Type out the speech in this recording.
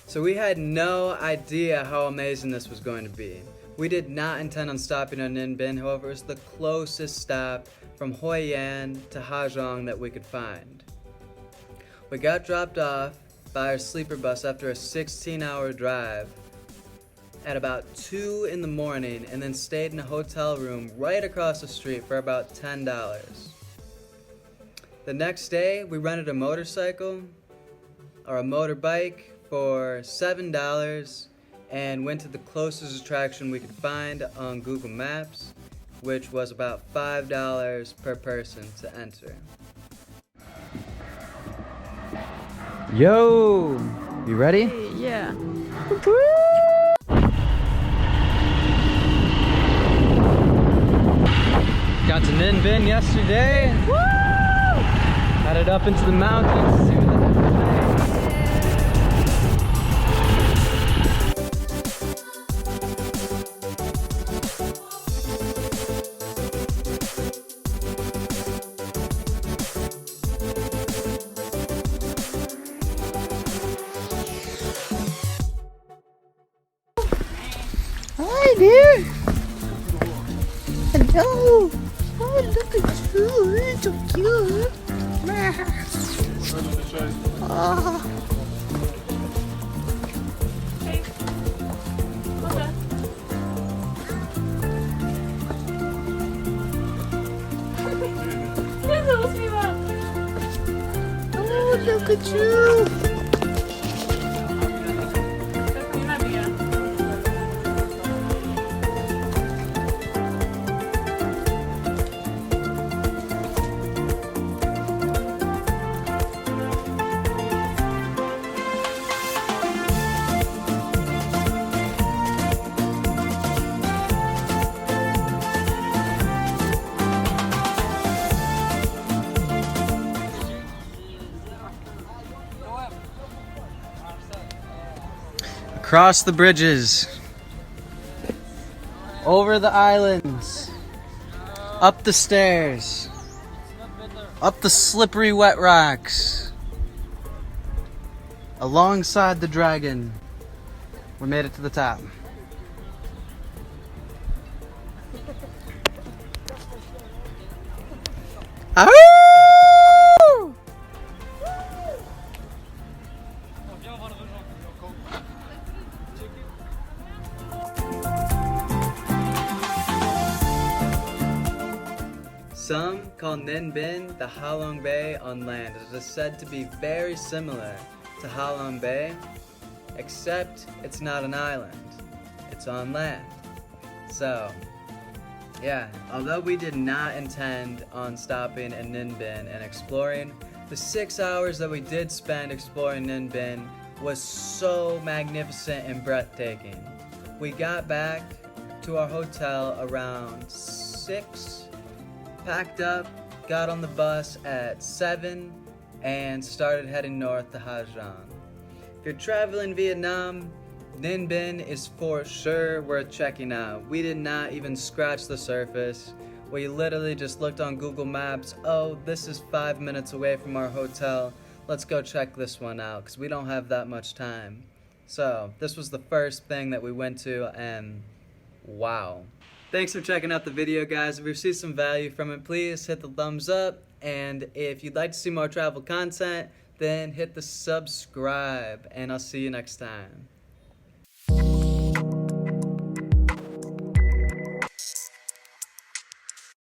So we had no idea how amazing this was going to be. We did not intend on stopping on Ninh Binh, however, it was the closest stop from Hoi An to Ha Giang that we could find. We got dropped off by our sleeper bus after a 16-hour drive at about 2 in the morning and then stayed in a hotel room right across the street for about $10. The next day, we rented a motorcycle or a motorbike for $7 and went to the closest attraction we could find on Google Maps, which was about $5 per person to enter. Yo! You ready? Yeah. Got to Ninh Binh yesterday. Woo! Headed up into the mountains to see what the heck is Hi there. Hello. Oh, look at you. You're so cute. Oh. Hey. Okay. Oh, look at you. across the bridges, over the islands, up the stairs, up the slippery wet rocks, alongside the dragon. We made it to the top. Ahoo! Some call Ninh Binh the Ha Long Bay on land. It is said to be very similar to Ha Long Bay, except it's not an island. It's on land. So, yeah, although we did not intend on stopping in Ninh Binh and exploring, the 6 hours that we did spend exploring Ninh Binh was so magnificent and breathtaking. We got back to our hotel around 6, packed up, got on the bus at 7, and started heading north to Ha Giang. If you're traveling Vietnam, Ninh Binh is for sure worth checking out. We did not even scratch the surface. We literally just looked on Google Maps. Oh, this is 5 minutes away from our hotel. Let's go check this one out because we don't have that much time. So this was the first thing that we went to, and wow. Thanks for checking out the video, guys. If you received some value from it, please hit the thumbs up. And if you'd like to see more travel content, then hit the subscribe. And I'll see you next time.